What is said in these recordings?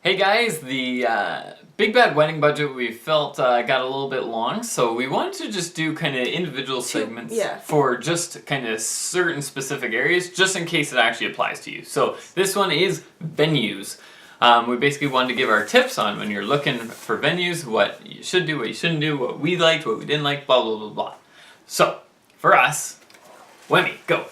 Hey guys, the Big Bad Wedding budget we felt got a little bit long, so we wanted to just do kind of individual segments for just kind of certain specific areas, just in case it actually applies to you. So this one is venues. We basically wanted to give our tips on when you're looking for venues, what you should do, what you shouldn't do, what we liked, what we didn't like, blah, blah, blah, blah. So, for us, Wemi, go.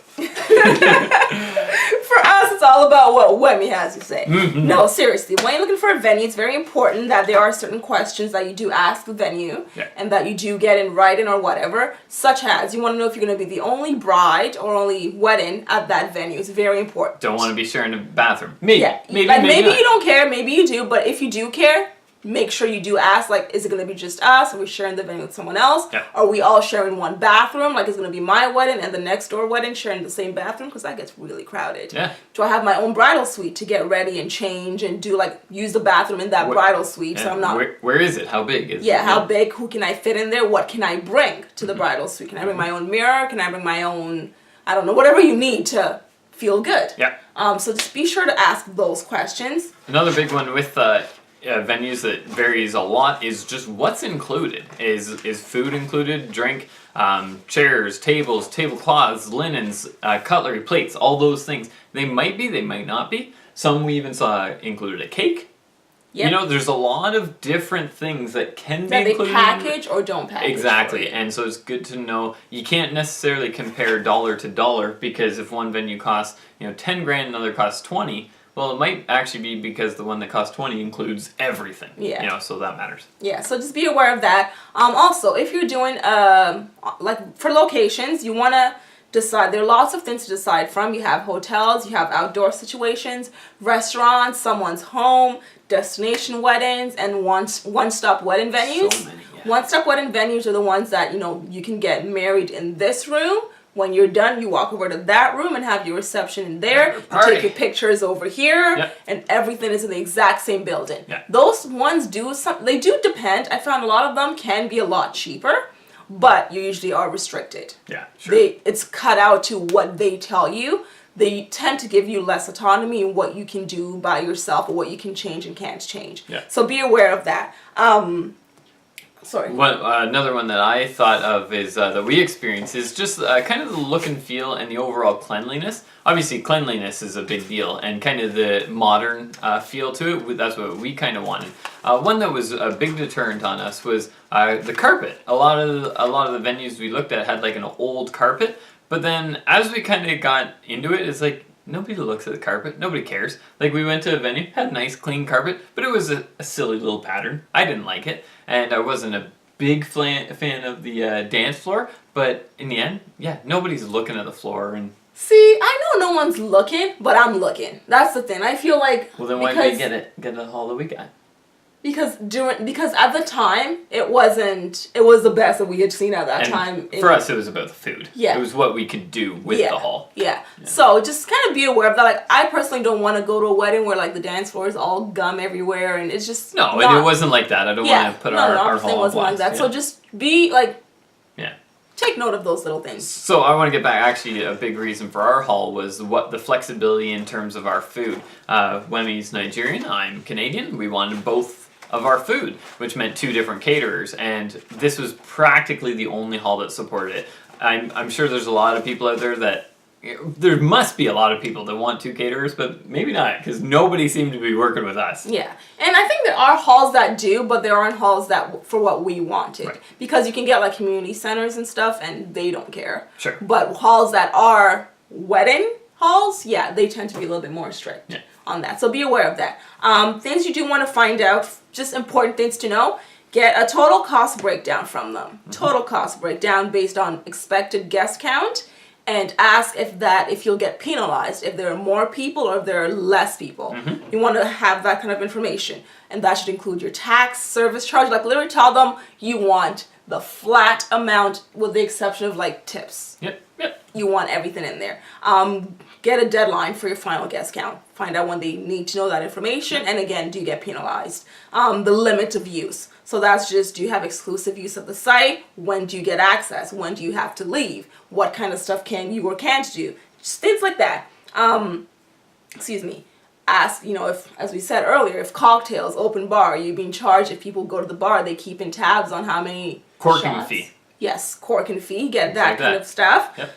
For us, it's all about what Wemi has to say. Mm-hmm. No, seriously, when you're looking for a venue, it's very important that there are certain questions that you do ask the venue and that you do get in writing or whatever, such as you want to know if you're going to be the only bride or only wedding at that venue. It's very important. Don't want to be sharing a bathroom. Maybe. Yeah. Maybe you don't care, maybe you do, but if you do care, make sure you do ask, like, is it going to be just us? Are we sharing the venue with someone else? Yeah. Are we all sharing one bathroom? Like, is it going to be my wedding and the next door wedding sharing the same bathroom? Because that gets really crowded. Yeah. Do I have my own bridal suite to get ready and change and do, like, use the bathroom in that bridal suite? So I'm not... Where is it? How big is it? Yeah, how big? Who can I fit in there? What can I bring to the bridal suite? Can I bring my own mirror? Can I bring my own, I don't know, whatever you need to feel good? Yeah. So just be sure to ask those questions. Another big one with venues that varies a lot is just what's included. Is food included? Drink, chairs, tables, tablecloths, linens, cutlery, plates, all those things. They might be, they might not be. Some we even saw included a cake. Yep. You know, there's a lot of different things that can be included. That they package or don't package. Exactly, and so it's good to know. You can't necessarily compare dollar to dollar, because if one venue costs, 10 grand, another costs 20, well, it might actually be because the one that costs 20 includes everything. Yeah. So that matters. Yeah, so just be aware of that. Also, if you're doing, like, for locations, you want to decide. There are lots of things to decide from. You have hotels, you have outdoor situations, restaurants, someone's home, destination weddings, and one-stop wedding venues. So many, yeah. One-stop wedding venues are the ones that, you can get married in this room. When you're done, you walk over to that room and have your reception in there. You take your pictures over here, and everything is in the exact same building. Yeah. Those ones they do depend. I found a lot of them can be a lot cheaper, but you usually are restricted. Yeah, sure. It's cut out to what they tell you. They tend to give you less autonomy in what you can do by yourself or what you can change and can't change. Yeah. So be aware of that. Sorry. Another one that I thought of is that we experience is just kind of the look and feel and the overall cleanliness. Obviously, cleanliness is a big deal, and kind of the modern feel to it. That's what we kind of wanted. One that was a big deterrent on us was the carpet. A lot of the venues we looked at had like an old carpet, but then as we kind of got into it, it's like, nobody looks at the carpet. Nobody cares. Like, we went to a venue, had a nice clean carpet, but it was a silly little pattern. I didn't like it, and I wasn't a big fan of the dance floor, but in the end, nobody's looking at the floor. And see, I know no one's looking, but I'm looking. That's the thing. I feel like... Well, then why did we get it all that we got? Because at the time, it was the best that we had seen at that time. For us, it was about the food. Yeah. It was what we could do with the hall. Yeah. So just kind of be aware of that. Like, I personally don't want to go to a wedding where, like, the dance floor is all gum everywhere, and it's just and it wasn't like that. I don't want to put our hall wasn't like that. Yeah. So just be like... Yeah. Take note of those little things. So I want to get back. Actually, a big reason for our hall was the flexibility in terms of our food. Wemi's Nigerian. I'm Canadian. We wanted both of our food, which meant 2 different caterers, and this was practically the only hall that supported it. I'm sure there's a lot of people out there there must be a lot of people that want 2 caterers, but maybe not, because nobody seemed to be working with us. Yeah, and I think there are halls that do, but there aren't halls that for what we wanted. Right. Because you can get, like, community centers and stuff, and they don't care. Sure. But halls that are wedding halls, they tend to be a little bit more strict on that. So be aware of that. Things you do want to find out, just important things to know. Get a total cost breakdown from them. Mm-hmm. Total cost breakdown based on expected guest count, and ask if you'll get penalized if there are more people or if there are less people. Mm-hmm. You want to have that kind of information, and that should include your tax, service charge. Like, literally tell them you want the flat amount with the exception of, like, tips. Yep. You want everything in there. Get a deadline for your final guest count. Find out when they need to know that information. And again, do you get penalized? The limit of use. So that's just, do you have exclusive use of the site? When do you get access? When do you have to leave? What kind of stuff can you or can't do? Just things like that. Excuse me. ask, if, as we said earlier, if cocktails, open bar, you're being charged. If people go to the bar, they keep in tabs on how many Cork shots. and fee. Yes, cork and fee, get Things that like kind that. of stuff. Yep.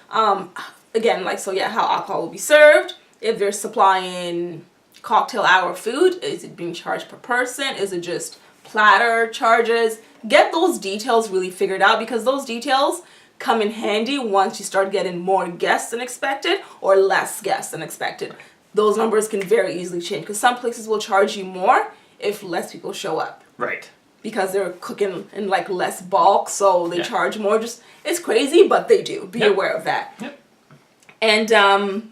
Again, how alcohol will be served. If they're supplying cocktail hour food, is it being charged per person? Is it just platter charges? Get those details really figured out, because those details come in handy once you start getting more guests than expected or less guests than expected. Those numbers can very easily change, because some places will charge you more if less people show up. Right. Because they're cooking in less bulk, so they charge more. It's crazy, but they do. Be aware of that. Yep. And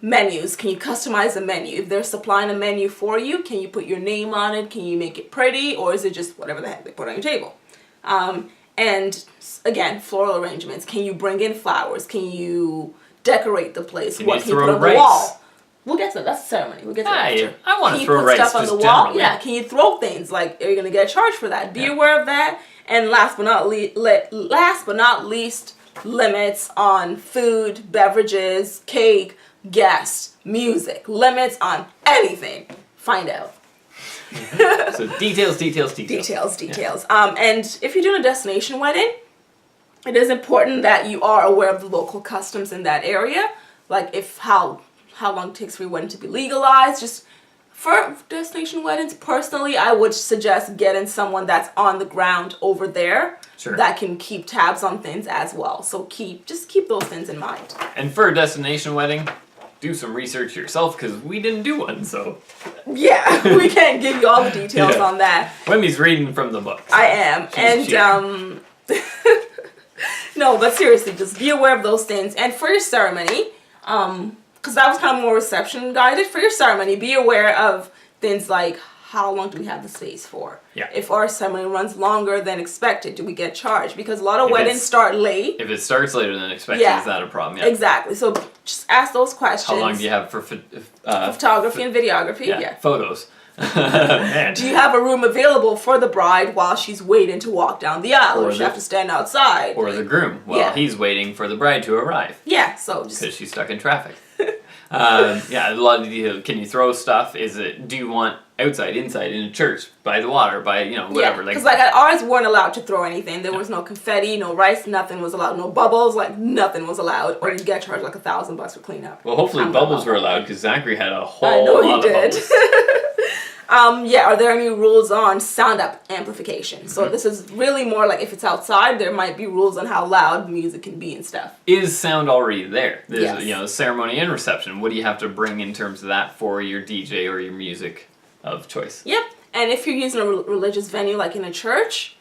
menus. Can you customize a menu? If they're supplying a menu for you, can you put your name on it? Can you make it pretty? Or is it just whatever the heck they put on your table? And again, floral arrangements. Can you bring in flowers? Can you decorate the place? Can what you can you throw put on the rice? wall? We'll get to that. That's a ceremony. We'll get to that after. I want Can to you throw put rice stuff on just the wall? generally. Yeah. Can you throw things? Are you gonna get charged for that? Be aware of that. And last but not least, limits on food, beverages, cake, guests, music. Limits on anything. Find out. So details. Details. And if you're doing a destination wedding, it is important that you are aware of the local customs in that area. How long it takes for your wedding to be legalized. Just for destination weddings, personally, I would suggest getting someone that's on the ground over there that can keep tabs on things as well. So just keep those things in mind. And for a destination wedding, do some research yourself, because we didn't do one, so. Yeah, we can't give you all the details on that. Wemi's reading from the book. So I am. No, but seriously, just be aware of those things. And for your ceremony, because that was kind of more reception guided, for your ceremony, be aware of things like, how long do we have the space for? Yeah. If our ceremony runs longer than expected, do we get charged? Because a lot of weddings start late. If it starts later than expected, is that a problem? Yeah. Exactly. So just ask those questions. How long do you have for photography and videography? Yeah. Photos. Man. Do you have a room available for the bride while she's waiting to walk down the aisle, or does she have to stand outside? Or the groom while he's waiting for the bride to arrive. Yeah, so just because she's stuck in traffic. A lot of details. Can you throw stuff? Do you want outside, inside, in a church, by the water, by whatever? Because at ours weren't allowed to throw anything. There was no confetti, no rice, nothing was allowed, no bubbles, nothing was allowed, or you get charged $1,000 for cleanup. Well, hopefully bubbles were allowed, because Zachary had a whole lot of bubbles. Are there any rules on sound amplification? So this is really more like if it's outside, there might be rules on how loud music can be and stuff. Is sound already there? There's Yes. ceremony and reception. What do you have to bring in terms of that for your DJ or your music of choice? Yep. And if you're using a religious venue like in a church,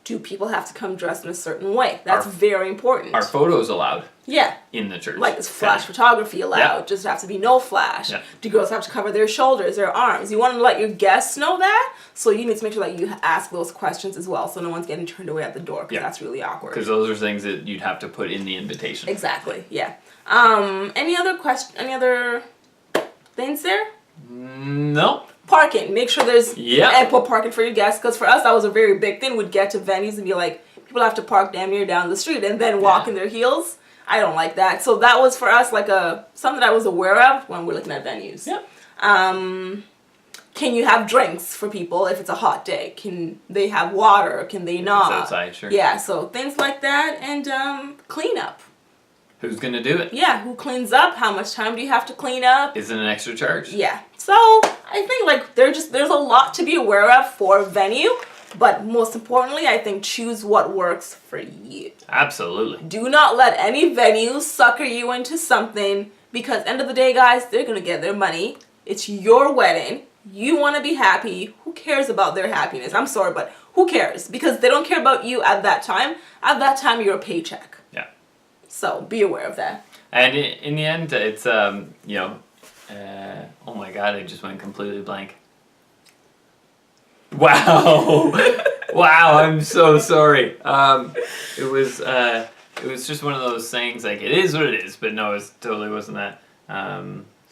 do people have to come dressed in a certain way? That's very important. Are photos allowed? Yeah. In the church? Is flash photography allowed? Yeah. Does it have to be no flash? Yeah. Do girls have to cover their shoulders, their arms? You want to let your guests know that, so you need to make sure that you ask those questions as well, so no one's getting turned away at the door, because that's really awkward. Because those are things that you'd have to put in the invitation. Exactly. Yeah. Any other things there? No. Parking. Make sure there's ample parking for your guests, because for us that was a very big thing. We'd get to venues and be like, people have to park damn near down the street and then walk in their heels. I don't like that. So that was for us something I was aware of when we're looking at venues. Yep. Can you have drinks for people if it's a hot day? Can they have water? Can they not? It's outside, sure. Yeah, so things like that. And cleanup. Who's going to do it? Yeah, who cleans up? How much time do you have to clean up? Is it an extra charge? Yeah. So I think there's a lot to be aware of for a venue, but most importantly, I think choose what works for you. Absolutely. Do not let any venue sucker you into something, because end of the day, guys, they're gonna get their money. It's your wedding. You want to be happy. Who cares about their happiness? I'm sorry, but who cares? Because they don't care about you at that time. At that time, you're a paycheck. Yeah. So be aware of that. And in the end, it's oh my god, I just went completely blank. Wow. Wow, I'm so sorry. It was just one of those things, it is what it is, but no, it totally wasn't that.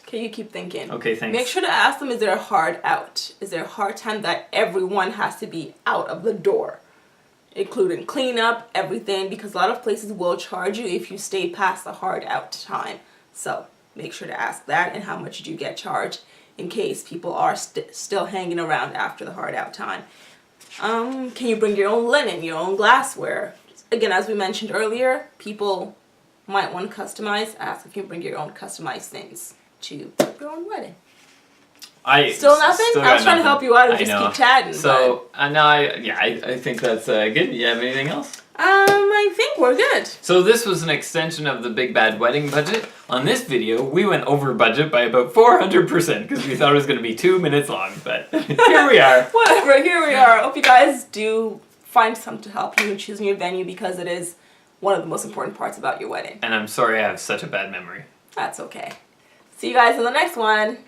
Okay, you keep thinking. Okay, thanks. Make sure to ask them, is there a hard out? Is there a hard time that everyone has to be out of the door? Including cleanup, everything, because a lot of places will charge you if you stay past the hard out time. So make sure to ask that, and how much do you get charged. in case people are still hanging around after the hard out time. Can you bring your own linen, your own glassware? Again, as we mentioned earlier, people might want to customize. Ask if you can bring your own customized things to your own wedding. Still nothing? I was trying to help you out and just keep chatting. So, I think that's good. You have anything else? I think we're good. So this was an extension of the Big Bad Wedding budget. On this video, we went over budget by about 400% because we thought it was going to be 2 minutes long, but here we are. Whatever, here we are. I hope you guys do find something to help you in choosing your venue because it is one of the most important parts about your wedding. And I'm sorry I have such a bad memory. That's okay. See you guys in the next one.